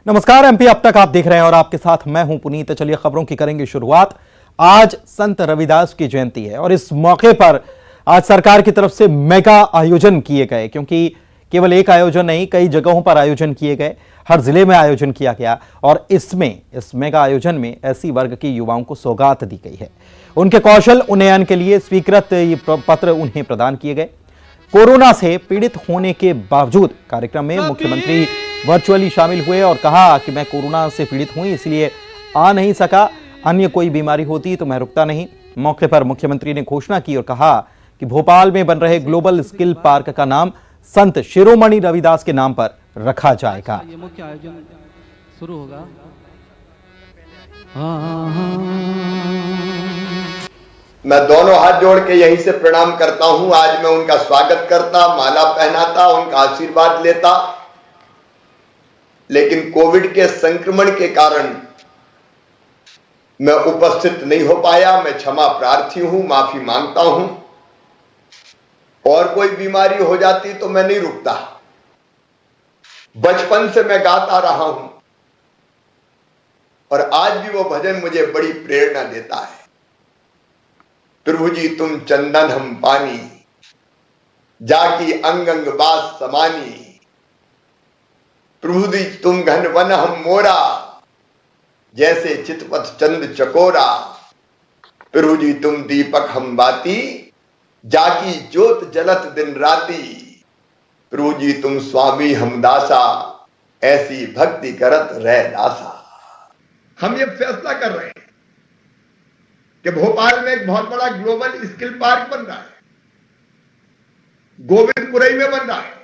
नमस्कार, एमपी अब तक आप देख रहे हैं और आपके साथ मैं हूं पुनीत। चलिए खबरों की करेंगे शुरुआत। आज संत रविदास की जयंती है और इस मौके पर आज सरकार की तरफ से मेगा आयोजन किए गए, क्योंकि केवल एक आयोजन नहीं, कई जगहों पर आयोजन किए गए, हर जिले में आयोजन किया गया और इस मेगा आयोजन में एससी वर्ग के युवाओं को सौगात दी गई है। उनके कौशल उन्नयन के लिए स्वीकृत ये पत्र उन्हें प्रदान किए गए। कोरोना से पीड़ित होने के बावजूद कार्यक्रम में मुख्यमंत्री वर्चुअली शामिल हुए और कहा कि मैं कोरोना से पीड़ित हूं, इसलिए आ नहीं सका, अन्य कोई बीमारी होती तो मैं रुकता नहीं। मौके पर मुख्यमंत्री ने घोषणा की और कहा कि भोपाल में बन रहे ग्लोबल स्किल पार्क का नाम संत शिरोमणि रविदास के नाम पर रखा जाएगा। ये मुख्य आयोजन शुरू होगा। मैं दोनों हाथ जोड़ के यहीं से प्रणाम करता हूं। आज मैं उनका स्वागत करता, माला पहनाता, उनका आशीर्वाद लेता, लेकिन कोविड के संक्रमण के कारण मैं उपस्थित नहीं हो पाया। मैं क्षमा प्रार्थी हूं, माफी मांगता हूं। और कोई बीमारी हो जाती तो मैं नहीं रुकता। बचपन से मैं गाता रहा हूं और आज भी वो भजन मुझे बड़ी प्रेरणा देता है। प्रभु जी तुम चंदन हम पानी, जाकी अंग अंग बास समानी। प्रभु जी तुम घन वन हम मोरा, जैसे चितपथ चंद चकोरा। प्रभु जी तुम दीपक हम बाती, जाकी ज्योत जलत दिन राती। प्रभु जी तुम स्वामी हम दासा, ऐसी भक्ति करत रह दासा। हम ये फैसला कर रहे हैं कि भोपाल में एक बहुत बड़ा ग्लोबल स्किल पार्क बन रहा है, गोविंदपुरई में बन रहा है,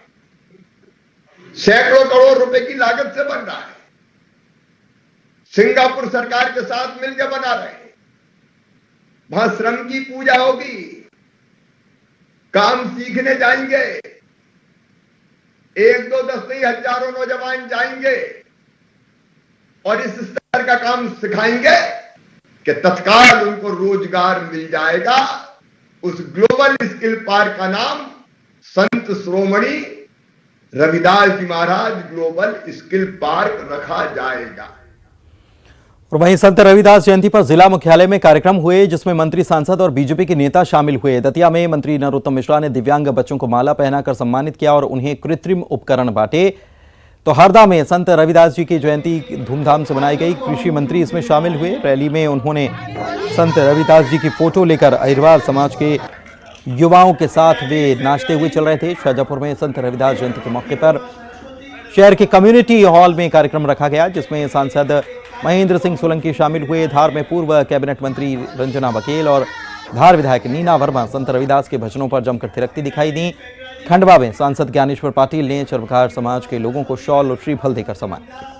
सैकड़ों करोड़ रुपए की लागत से बन रहा है। सिंगापुर सरकार के साथ मिलकर बना रहे हैं। वहां श्रम की पूजा होगी, काम सीखने जाएंगे, 1, 2, 10 नहीं हजारों नौजवान जाएंगे और इस स्तर का काम सिखाएंगे कि तत्काल उनको रोजगार मिल जाएगा। उस ग्लोबल स्किल पार्क का नाम संत शिरोमणि रविदास जी महाराज ग्लोबल स्किल पार्क रखा जाएगा। और वहीं संत रविदास जयंती पर जिला मुख्यालय में कार्यक्रम हुए, जिसमें मंत्री, सांसद और बीजेपी के नेता शामिल हुए। दतिया में मंत्री नरोत्तम मिश्रा ने दिव्यांग बच्चों को माला पहनाकर सम्मानित किया और उन्हें कृत्रिम उपकरण बांटे। तो हरदा में संत रविदास जी की जयंती धूमधाम से मनाई गई। कृषि मंत्री इसमें शामिल हुए। रैली में उन्होंने संत रविदास जी की फोटो लेकर अहिरवार समाज के युवाओं के साथ वे नाचते हुए चल रहे थे। शाहजहांपुर में संत रविदास जयंती के मौके पर शहर के कम्युनिटी हॉल में कार्यक्रम रखा गया, जिसमें सांसद महेंद्र सिंह सोलंकी शामिल हुए। धार में पूर्व कैबिनेट मंत्री रंजना बघेल और धार विधायक नीना वर्मा संत रविदास के भजनों पर जमकर थिरकती दिखाई दी। खंडवा में सांसद ज्ञानेश्वर पाटिल ने चरमकार समाज के लोगों को शॉल और श्रीफल देकर सम्मानित किया।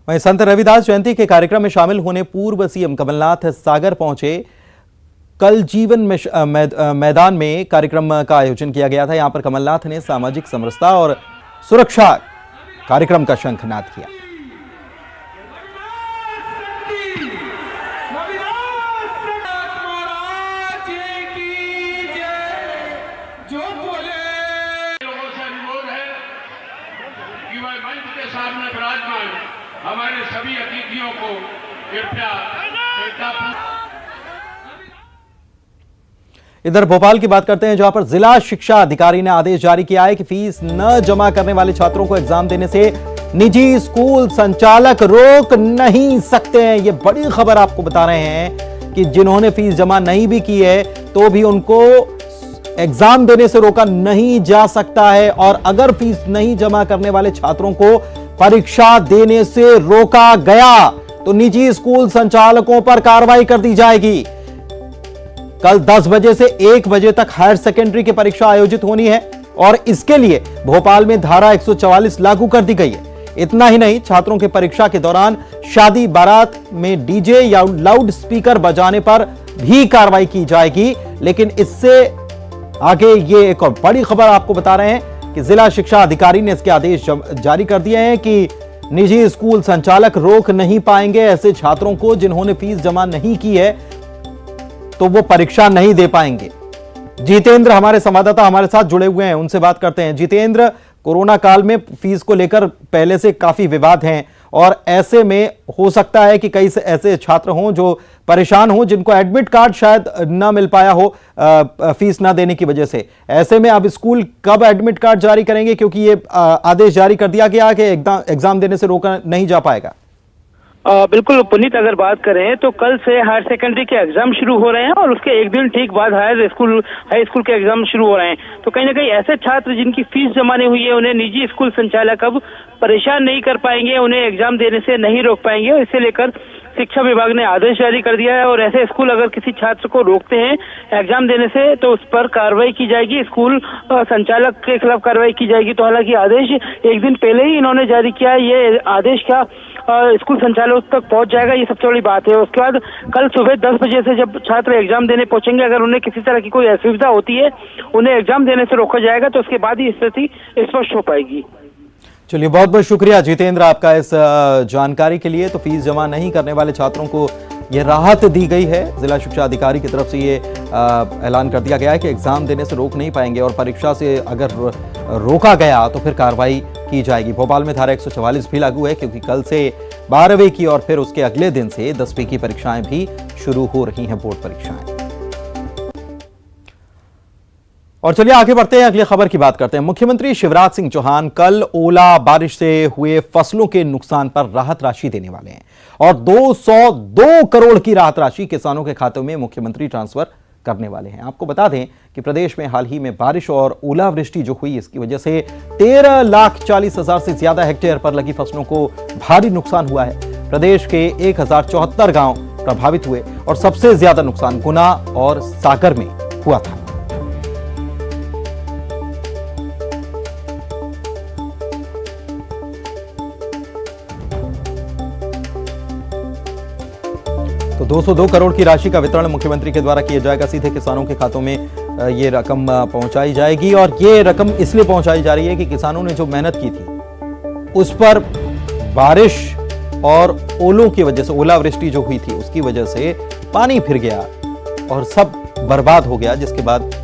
वहीं संत रविदास जयंती के कार्यक्रम में शामिल होने पूर्व सीएम कमलनाथ सागर पहुंचे। कल जीवन मैदान में कार्यक्रम का आयोजन किया गया था। यहां पर कमलनाथ ने सामाजिक समरसता और सुरक्षा कार्यक्रम का शंखनाद किया। हमारे सभी अतिथियों को कृपया इधर भोपाल की बात करते हैं, जहां पर जिला शिक्षा अधिकारी ने आदेश जारी किया है कि फीस न जमा करने वाले छात्रों को एग्जाम देने से निजी स्कूल संचालक रोक नहीं सकते हैं। ये बड़ी खबर आपको बता रहे हैं कि जिन्होंने फीस जमा नहीं भी की है तो भी उनको एग्जाम देने से रोका नहीं जा सकता है। और अगर फीस नहीं जमा करने वाले छात्रों को परीक्षा देने से रोका गया तो निजी स्कूल संचालकों पर कार्रवाई कर दी जाएगी। कल 10 बजे से 1 बजे तक हायर सेकेंडरी की परीक्षा आयोजित होनी है और इसके लिए भोपाल में धारा 144 लागू कर दी गई है। इतना ही नहीं, छात्रों की परीक्षा के दौरान शादी बारात में डीजे या लाउड स्पीकर बजाने पर भी कार्रवाई की जाएगी। लेकिन इससे आगे ये एक और बड़ी खबर आपको बता रहे हैं कि जिला शिक्षा अधिकारी ने इसके आदेश जारी कर दिए हैं कि निजी स्कूल संचालक रोक नहीं पाएंगे ऐसे छात्रों को जिन्होंने फीस जमा नहीं की है, तो वो परीक्षा नहीं दे पाएंगे। जितेंद्र हमारे संवाददाता हमारे साथ जुड़े हुए हैं, उनसे बात करते हैं। जितेंद्र, कोरोना काल में फीस को लेकर पहले से काफी विवाद हैं और ऐसे में हो सकता है कि कई ऐसे छात्र हों जो परेशान हों, जिनको एडमिट कार्ड शायद ना मिल पाया हो फीस ना देने की वजह से। ऐसे में अब स्कूल कब एडमिट कार्ड जारी करेंगे, क्योंकि ये आदेश जारी कर दिया गया कि एग्जाम देने से रोका नहीं जा पाएगा? बिल्कुल पुनीत, अगर बात करें तो कल से हायर सेकेंडरी के एग्जाम शुरू हो रहे हैं और उसके एक दिन ठीक बाद हाई स्कूल के एग्जाम शुरू हो रहे हैं। तो कहीं ना कहीं ऐसे छात्र जिनकी फीस जमा नहीं हुई है, उन्हें निजी स्कूल संचालक अब परेशान नहीं कर पाएंगे, उन्हें एग्जाम देने से नहीं रोक पाएंगे। और इसे लेकर शिक्षा विभाग ने आदेश जारी कर दिया है और ऐसे स्कूल अगर किसी छात्र को रोकते हैं एग्जाम देने से तो उस पर कार्रवाई की जाएगी, स्कूल संचालक के खिलाफ कार्रवाई की जाएगी। तो हालांकि आदेश एक दिन पहले ही इन्होंने जारी किया है, ये आदेश क्या स्कूल संचालक तक पहुंच जाएगा, ये सबसे बड़ी बात है। उसके बाद कल सुबह 10 बजे से जब छात्र एग्जाम देने पहुंचेंगे, अगर उन्हें किसी तरह की कोई असुविधा होती है, उन्हें एग्जाम देने से रोका जाएगा, तो उसके बाद ही स्थिति स्पष्ट हो पाएगी। चलिए, बहुत बहुत शुक्रिया जितेंद्र आपका इस जानकारी के लिए। तो फीस जमा नहीं करने वाले छात्रों को यह राहत दी गई है। जिला शिक्षा अधिकारी की तरफ से ये ऐलान कर दिया गया है कि एग्जाम देने से रोक नहीं पाएंगे और परीक्षा से अगर रोका गया तो फिर कार्रवाई की जाएगी। भोपाल में धारा 144 भी लागू है, क्योंकि कल से 12वीं की और फिर उसके अगले दिन से 10वीं की परीक्षाएं भी शुरू हो रही हैं, बोर्ड परीक्षाएं। और चलिए आगे बढ़ते हैं, अगली खबर की बात करते हैं। मुख्यमंत्री शिवराज सिंह चौहान कल ओला बारिश से हुए फसलों के नुकसान पर राहत राशि देने वाले हैं और 202 करोड़ की राहत राशि किसानों के खातों में मुख्यमंत्री ट्रांसफर करने वाले हैं। आपको बता दें कि प्रदेश में हाल ही में बारिश और ओलावृष्टि जो हुई, इसकी वजह से 13,40,000 से ज्यादा हेक्टेयर पर लगी फसलों को भारी नुकसान हुआ है। प्रदेश के 1074 गांव प्रभावित हुए और सबसे ज्यादा नुकसान गुना और सागर में हुआ था। तो 202 करोड़ की राशि का वितरण मुख्यमंत्री के द्वारा किया जाएगा, सीधे किसानों के खातों में ये रकम पहुंचाई जाएगी। और ये रकम इसलिए पहुंचाई जा रही है कि किसानों ने जो मेहनत की थी उस पर बारिश और ओलों की वजह से, ओलावृष्टि जो हुई थी उसकी वजह से पानी फिर गया और सब बर्बाद हो गया, जिसके बाद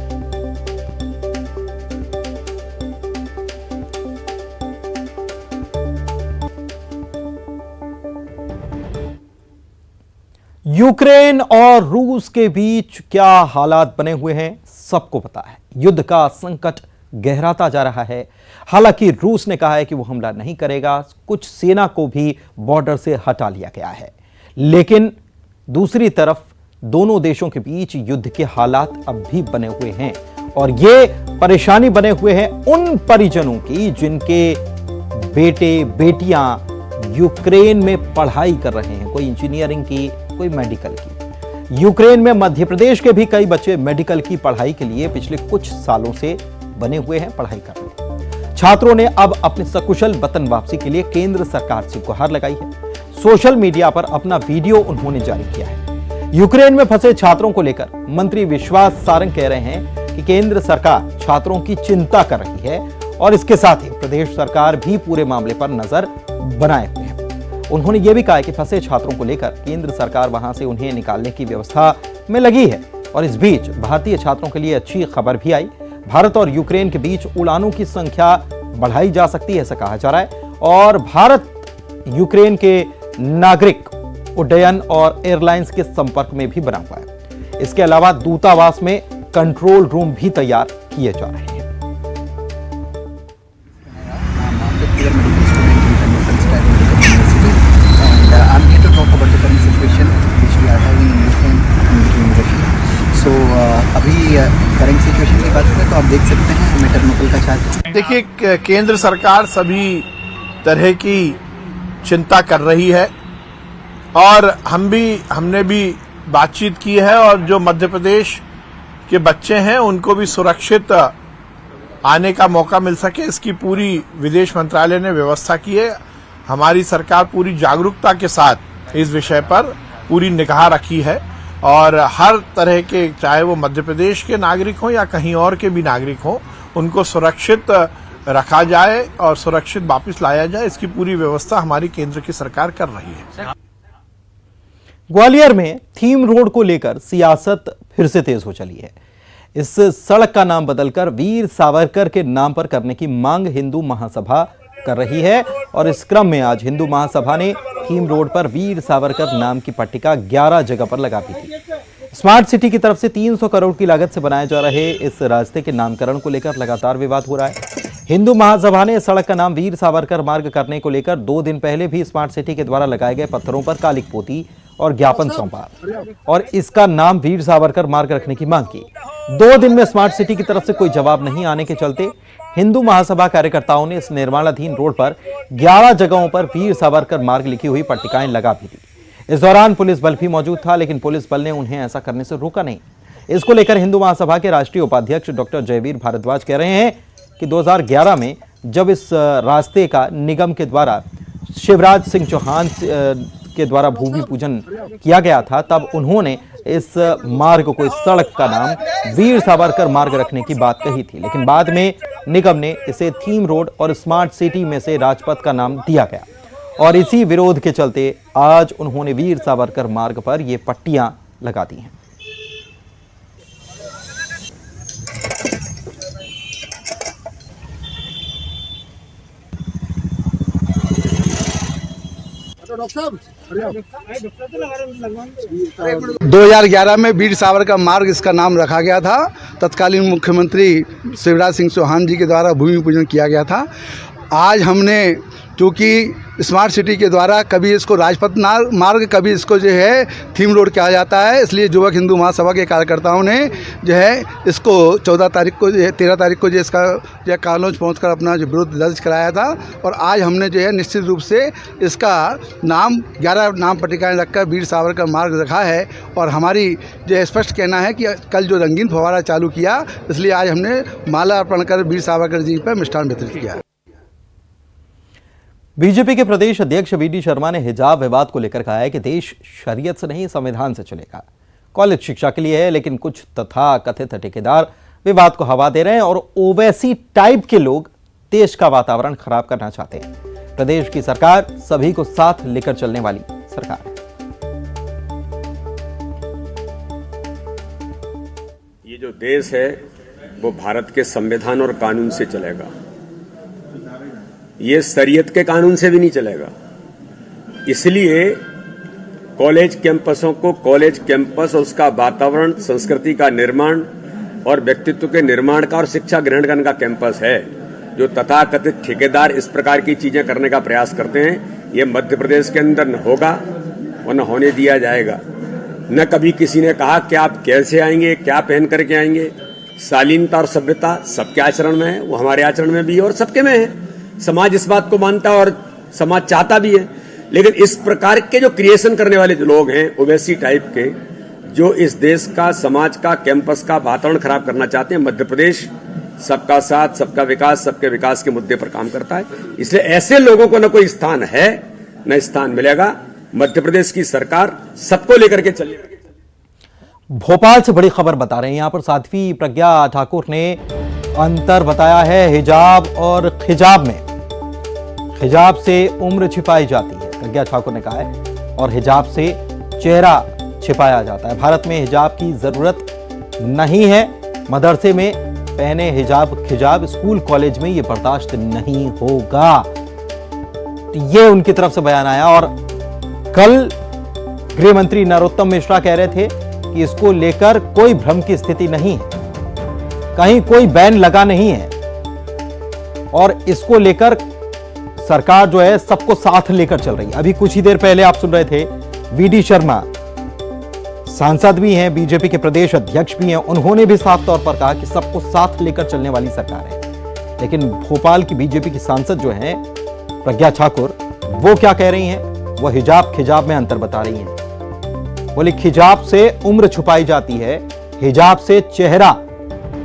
यूक्रेन और रूस के बीच क्या हालात बने हुए हैं सबको पता है। युद्ध का संकट गहराता जा रहा है। हालांकि रूस ने कहा है कि वो हमला नहीं करेगा, कुछ सेना को भी बॉर्डर से हटा लिया गया है, लेकिन दूसरी तरफ दोनों देशों के बीच युद्ध के हालात अब भी बने हुए हैं और ये परेशानी बने हुए हैं उन परिजनों की जिनके बेटे बेटियां यूक्रेन में पढ़ाई कर रहे हैं, कोई इंजीनियरिंग की, कोई मेडिकल की। यूक्रेन में मध्य प्रदेश के भी कई बच्चे मेडिकल की पढ़ाई के लिए पिछले कुछ सालों से बने हुए हैं, पढ़ाई कर रहे हैं। छात्रों ने अब अपने सकुशल वतन वापसी के लिए केंद्र सरकार से गुहार लगाई है। सोशल मीडिया पर अपना वीडियो उन्होंने जारी किया है। यूक्रेन में फंसे छात्रों को लेकर मंत्री विश्वास सारंग कह रहे हैं कि केंद्र सरकार छात्रों की चिंता कर रही है और इसके साथ ही प्रदेश सरकार भी पूरे मामले पर नजर बनाए हुए हैं। उन्होंने यह भी कहा कि फंसे छात्रों को लेकर केंद्र सरकार वहां से उन्हें निकालने की व्यवस्था में लगी है। और इस बीच भारतीय छात्रों के लिए अच्छी खबर भी आई। भारत और यूक्रेन के बीच उड़ानों की संख्या बढ़ाई जा सकती है, ऐसा कहा जा रहा है। और भारत यूक्रेन के नागरिक उड्डयन और एयरलाइंस के संपर्क में भी बना हुआ है। इसके अलावा दूतावास में कंट्रोल रूम भी तैयार किए जा रहे हैं। अभी करंट सिचुएशन की बात करें तो आप देख सकते हैं मेटरनोकल का चार्ज। देखिए, केंद्र सरकार सभी तरह की चिंता कर रही है और हमने भी बातचीत की है और जो मध्य प्रदेश के बच्चे हैं उनको भी सुरक्षित आने का मौका मिल सके, इसकी पूरी विदेश मंत्रालय ने व्यवस्था की है। हमारी सरकार पूरी जागरूकता के साथ इस विषय पर पूरी निगाह रखी है और हर तरह के, चाहे वो मध्य प्रदेश के नागरिक हों या कहीं और के भी नागरिक हों, उनको सुरक्षित रखा जाए और सुरक्षित वापस लाया जाए, इसकी पूरी व्यवस्था हमारी केंद्र की सरकार कर रही है। ग्वालियर में थीम रोड को लेकर सियासत फिर से तेज हो चली है। इस सड़क का नाम बदलकर वीर सावरकर के नाम पर करने की मांग हिंदू महासभा कर रही है और इस क्रम में आज हिंदू महासभा ने थीम रोड पर वीर सावरकर नाम की पट्टिका 11 जगह पर लगा दी थी। स्मार्ट सिटी की तरफ से 300 करोड़ की लागत से बनाए जा रहे इस रास्ते के नामकरण को लेकर लगातार विवाद हो रहा है। हिंदू महासभा ने सड़क का नाम वीर सावरकर मार्ग करने को लेकर 2 दिन पहले भी स्मार्ट सिटी के द्वारा लगाए गए पत्थरों पर कालिक पोती और ज्ञापन सौंपा और इसका नाम वीर सावरकर मार्ग रखने की मांग की। 2 दिन में स्मार्ट सिटी की तरफ से कोई जवाब नहीं आने के चलते हिंदू महासभा कार्यकर्ताओं ने इस निर्माणाधीन रोड पर 11 जगहों पर वीर सावरकर मार्ग लिखी हुई पट्टिकाएं लगा भी दी। इस दौरान पुलिस बल भी मौजूद था, लेकिन पुलिस बल ने उन्हें ऐसा करने से रोका नहीं। इसको लेकर हिंदू महासभा के राष्ट्रीय उपाध्यक्ष डॉक्टर जयवीर भारद्वाज कह रहे हैं कि 2011 में जब इस रास्ते का निगम के द्वारा शिवराज सिंह चौहान के द्वारा भूमि पूजन किया गया था, तब उन्होंने इस मार्ग को, इस सड़क का नाम वीर सावरकर मार्ग रखने की बात कही थी, लेकिन बाद में निगम ने इसे थीम रोड और स्मार्ट सिटी में से राजपथ का नाम दिया गया और इसी विरोध के चलते आज उन्होंने वीर सावरकर मार्ग पर ये पट्टियां लगा दी हैं। डॉक्टर 2011 में वीर सावरकर मार्ग इसका नाम रखा गया था। तत्कालीन मुख्यमंत्री शिवराज सिंह चौहान जी के द्वारा भूमि पूजन किया गया था। आज हमने क्योंकि स्मार्ट सिटी के द्वारा कभी इसको राजपथ मार्ग, कभी इसको जो है थीम रोड कहा जाता है, इसलिए युवक हिंदू महासभा के कार्यकर्ताओं ने जो है इसको 13 तारीख को जो इसका जो कॉलेज पहुँचकर अपना जो विरोध दर्ज कराया था और आज हमने जो है निश्चित रूप से इसका नाम 11 नाम पट्टिकाएँ रखकर वीर सावरकर मार्ग रखा है और हमारी जो स्पष्ट कहना है कि कल जो रंगीन फव्वारा चालू किया, इसलिए आज हमने माला अर्पण कर वीर सावरकर जी पर मिष्ठान वितरित किया। बीजेपी के प्रदेश अध्यक्ष वीडी शर्मा ने हिजाब विवाद को लेकर कहा है कि देश शरीयत से नहीं संविधान से चलेगा। कॉलेज शिक्षा के लिए है, लेकिन कुछ तथाकथित ठेकेदार विवाद को हवा दे रहे हैं और ओवैसी टाइप के लोग देश का वातावरण खराब करना चाहते हैं। प्रदेश की सरकार सभी को साथ लेकर चलने वाली सरकार है। ये जो देश है वो भारत के संविधान और कानून से चलेगा, ये शरीयत के कानून से भी नहीं चलेगा। इसलिए कॉलेज कैंपसों को कॉलेज कैंपस और उसका वातावरण, संस्कृति का निर्माण और व्यक्तित्व के निर्माण का और शिक्षा ग्रहण करने का कैंपस है। जो तथाकथित ठेकेदार इस प्रकार की चीजें करने का प्रयास करते हैं, ये मध्य प्रदेश के अंदर न होगा और न होने दिया जाएगा। न कभी किसी ने कहा कि आप कैसे आएंगे, क्या पहन करके आएंगे। शालीनता और सभ्यता सबके आचरण में है, वो हमारे आचरण में भी है और सबके में है। समाज इस बात को मानता है और समाज चाहता भी है, लेकिन इस प्रकार के जो क्रिएशन करने वाले जो लोग हैं, ओवैसी टाइप के, जो इस देश का, समाज का, कैंपस का वातावरण खराब करना चाहते हैं। मध्य प्रदेश सबका साथ, सबका विकास, सबके विकास के मुद्दे पर काम करता है, इसलिए ऐसे लोगों को न कोई स्थान है न स्थान मिलेगा। मध्य प्रदेश की सरकार सबको लेकर के चलेगी। भोपाल से बड़ी खबर बता रहे हैं, यहां पर साध्वी प्रज्ञा ठाकुर ने अंतर बताया है हिजाब और खिजाब में। हिजाब से उम्र छिपाई जाती है, प्रज्ञा ठाकुर ने कहा है, और हिजाब से चेहरा छिपाया जाता है। भारत में हिजाब की जरूरत नहीं है। मदरसे में पहने हिजाब खिजाब स्कूल कॉलेज में ये बर्दाश्त नहीं होगा। ये उनकी तरफ से बयान आया और कल गृह मंत्री नरोत्तम मिश्रा कह रहे थे कि इसको लेकर कोई भ्रम की स्थिति नहीं है, कहीं कोई बैन लगा नहीं है और इसको लेकर सरकार जो है सबको साथ लेकर चल रही है। अभी कुछ ही देर पहले आप सुन रहे थे वीडी शर्मा, सांसद भी हैं, बीजेपी के प्रदेश अध्यक्ष भी हैं, उन्होंने भी साफ तौर पर कहा कि सबको साथ लेकर चलने वाली सरकार है। लेकिन भोपाल की बीजेपी की सांसद जो है प्रज्ञा ठाकुर, वो क्या कह रही हैं? वो हिजाब खिजाब में अंतर बता रही हैं। बोले खिजाब से उम्र छुपाई जाती है, हिजाब से चेहरा,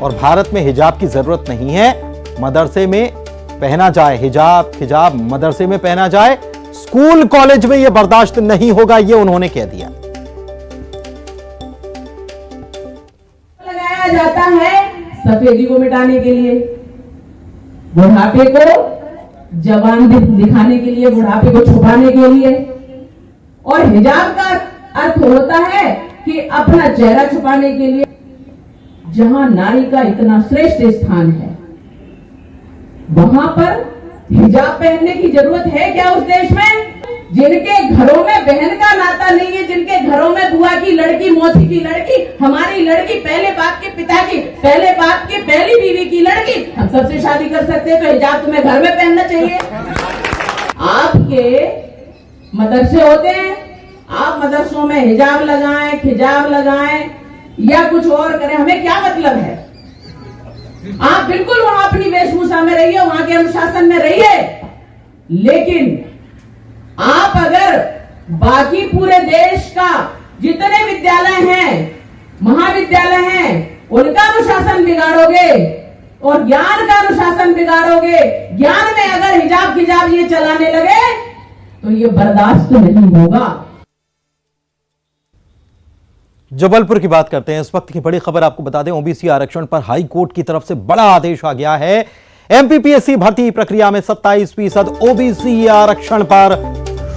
और भारत में हिजाब की जरूरत नहीं है। मदरसे में पहना जाए हिजाब खिजाब, मदरसे में पहना जाए, स्कूल कॉलेज में यह बर्दाश्त नहीं होगा, यह उन्होंने कह दिया। लगाया जाता है सफेदी को मिटाने के लिए, बुढ़ापे को जवान दिखाने के लिए, बुढ़ापे को छुपाने के लिए। और हिजाब का अर्थ होता है कि अपना चेहरा छुपाने के लिए। जहां नारी का इतना श्रेष्ठ स्थान है, वहां पर हिजाब पहनने की जरूरत है क्या उस देश में? जिनके घरों में बहन का नाता नहीं है, जिनके घरों में बुआ की लड़की, मौसी की लड़की, हमारी लड़की, पहले बाप के पिता की, पहले बाप की पहली बीवी की लड़की, हम सबसे शादी कर सकते हैं, तो हिजाब तुम्हें घर में पहनना चाहिए। आपके मदरसे होते हैं, आप मदरसों में हिजाब लगाएं, खिजाब लगाएं या कुछ और करें, हमें क्या मतलब है? आप बिल्कुल वहां अपनी वेशभूषा में रहिए, वहां के अनुशासन में रहिए, लेकिन आप अगर बाकी पूरे देश का जितने विद्यालय हैं, महाविद्यालय हैं, उनका अनुशासन बिगाड़ोगे और ज्ञान का अनुशासन बिगाड़ोगे, ज्ञान में अगर हिजाब खिजाब ये चलाने लगे तो ये बर्दाश्त नहीं होगा। जबलपुर की बात करते हैं। इस वक्त की बड़ी खबर आपको बता दें, ओबीसी आरक्षण पर हाई कोर्ट की तरफ से बड़ा आदेश आ गया है। एमपीपीएससी भर्ती प्रक्रिया में 27% ओबीसी आरक्षण पर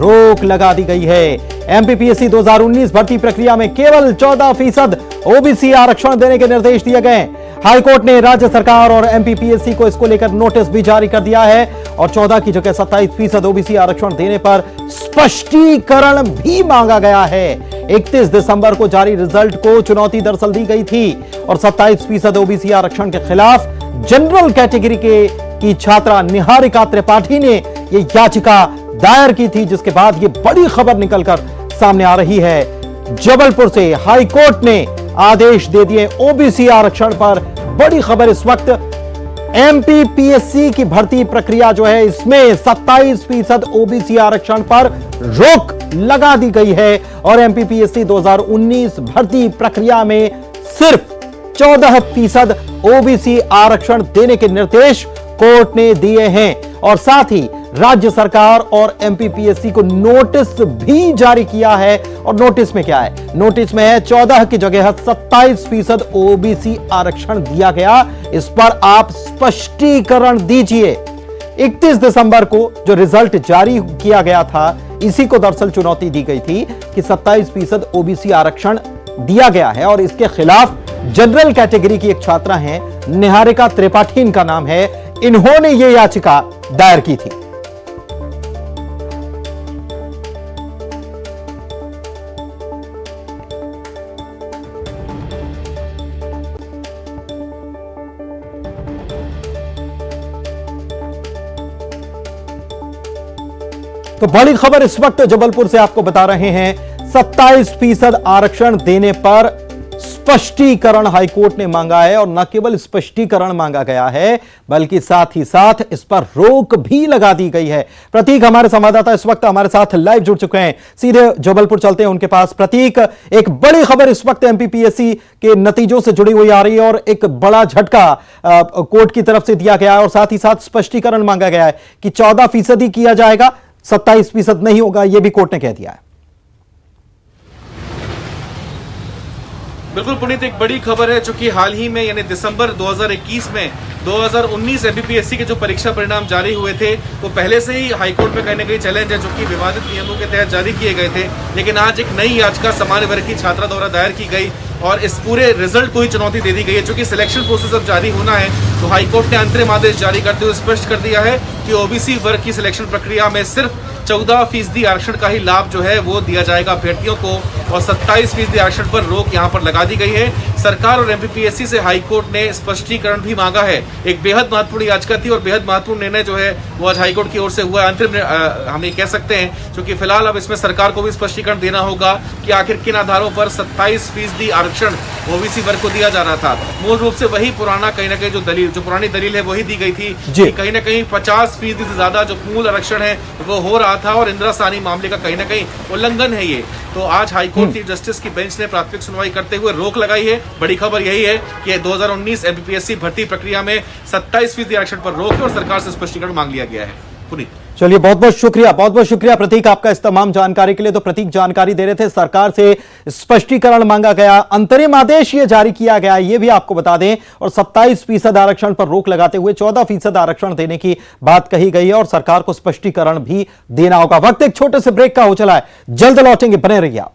रोक लगा दी गई है। एमपीपीएससी 2019 भर्ती प्रक्रिया में केवल 14% ओबीसी आरक्षण देने के निर्देश दिए गए। हाईकोर्ट ने राज्य सरकार और एमपीपीएससी को इसको लेकर नोटिस भी जारी कर दिया है और 14 की जगह 27% ओबीसी आरक्षण देने पर स्पष्टीकरण भी मांगा गया है। 31 दिसंबर को जारी रिजल्ट को चुनौती दरअसल दी गई थी और 27% ओबीसी आरक्षण के खिलाफ जनरल कैटेगरी की छात्रा निहारिका त्रिपाठी ने यह याचिका दायर की थी, जिसके बाद ये बड़ी खबर निकलकर सामने आ रही है। जबलपुर से हाई कोर्ट ने आदेश दे दिए ओबीसी आरक्षण पर। बड़ी खबर इस वक्त, एमपीपीएससी की भर्ती प्रक्रिया जो है इसमें 27% ओबीसी आरक्षण पर रोक लगा दी गई है और एमपीपीएससी 2019 भर्ती प्रक्रिया में सिर्फ 14% ओबीसी आरक्षण देने के निर्देश कोर्ट ने दिए हैं और साथ ही राज्य सरकार और एमपीपीएससी को नोटिस भी जारी किया है। और नोटिस में क्या है? नोटिस में है 14 की जगह 27% ओबीसी आरक्षण दिया गया, इस पर आप स्पष्टीकरण दीजिए। 31 दिसंबर को जो रिजल्ट जारी किया गया था, इसी को दरअसल चुनौती दी गई थी कि 27% ओबीसी आरक्षण दिया गया है और इसके खिलाफ जनरल कैटेगरी की एक छात्रा हैं, निहारिका त्रिपाठी इनका नाम है, इन्होंने यह याचिका दायर की थी। तो बड़ी खबर इस वक्त जबलपुर से आपको बता रहे हैं, 27% आरक्षण देने पर स्पष्टीकरण हाईकोर्ट ने मांगा है और न केवल स्पष्टीकरण मांगा गया है बल्कि साथ ही साथ इस पर रोक भी लगा दी गई है। प्रतीक हमारे संवाददाता इस वक्त हमारे साथ लाइव जुड़ चुके हैं, सीधे जबलपुर चलते हैं उनके पास। प्रतीक, एक बड़ी खबर इस वक्त एमपीपीएससी के नतीजों से जुड़ी हुई आ रही है और एक बड़ा झटका कोर्ट की तरफ से दिया गया है और साथ ही साथ स्पष्टीकरण मांगा गया है कि 14% ही किया जाएगा, 27% नहीं होगा, यह भी कोर्ट ने कह दिया है। बिल्कुल पुनीत, एक बड़ी खबर है जो कि हाल ही में यानी दिसंबर 2021 में 2019 एमपीपीएससी के जो परीक्षा परिणाम जारी हुए थे वो पहले से ही हाईकोर्ट में कहीं ना कहीं चैलेंज है जो कि विवादित नियमों के तहत जारी किए गए थे। लेकिन आज एक नई याचिका सामान्य वर्ग की छात्रा द्वारा दायर की गई और इस पूरे रिजल्ट को ही चुनौती दे दी गई है। चूंकि सिलेक्शन प्रोसेस अब जारी होना है तो हाईकोर्ट ने अंतरिम आदेश जारी करते हुए स्पष्ट कर दिया है कि ओबीसी वर्ग की सिलेक्शन प्रक्रिया में सिर्फ 14% आरक्षण का ही लाभ जो है वो दिया जाएगा अभ्यर्थियों को और 27% आरक्षण पर रोक यहां पर लगा दी गई है। सरकार और एमपीपीएससी से हाईकोर्ट ने स्पष्टीकरण भी मांगा है। एक बेहद महत्वपूर्ण याचिका थी और बेहद महत्वपूर्ण निर्णय जो है वो आज हाईकोर्ट की ओर से हुआ है। अंतरिम हम ये कह सकते हैं क्योंकि फिलहाल अब इसमें सरकार को भी स्पष्टीकरण देना होगा कि आखिर किन आधारों पर 27% आरक्षण ओबीसी वर्ग को दिया जा रहा था। मूल रूप से वही पुराना कहीं ना कहीं जो पुरानी दलील है वही दी गई थी कि कहीं ना कहीं 50% से ज्यादा जो मूल आरक्षण है वो हो रहा था और इंदिरा साहनी मामले का कहीं ना कहीं उल्लंघन है ये। तो आज हाईकोर्ट चीफ जस्टिस की बेंच ने प्राथमिक सुनवाई करते हुए रोक लगाई है। बड़ी खबर यही है कि 2019 एमपीपीएससी भर्ती प्रक्रिया में 27% आरक्षण पर रोक है और सरकार से स्पष्टीकरण मांग लिया गया है। पुनीत। चलिए, बहुत बहुत शुक्रिया प्रतीक आपका इस तमाम जानकारी के लिए। तो प्रतीक जानकारी दे रहे थे, सरकार से स्पष्टीकरण मांगा गया, अंतरिम आदेश ये जारी किया गया, ये भी आपको बता दें, और 27% आरक्षण पर रोक लगाते हुए 14% आरक्षण देने की बात कही गई है और सरकार को स्पष्टीकरण भी देना होगा। वक्त एक छोटे से ब्रेक का हो चला है, जल्द लौटेंगे, बने रहिए आप।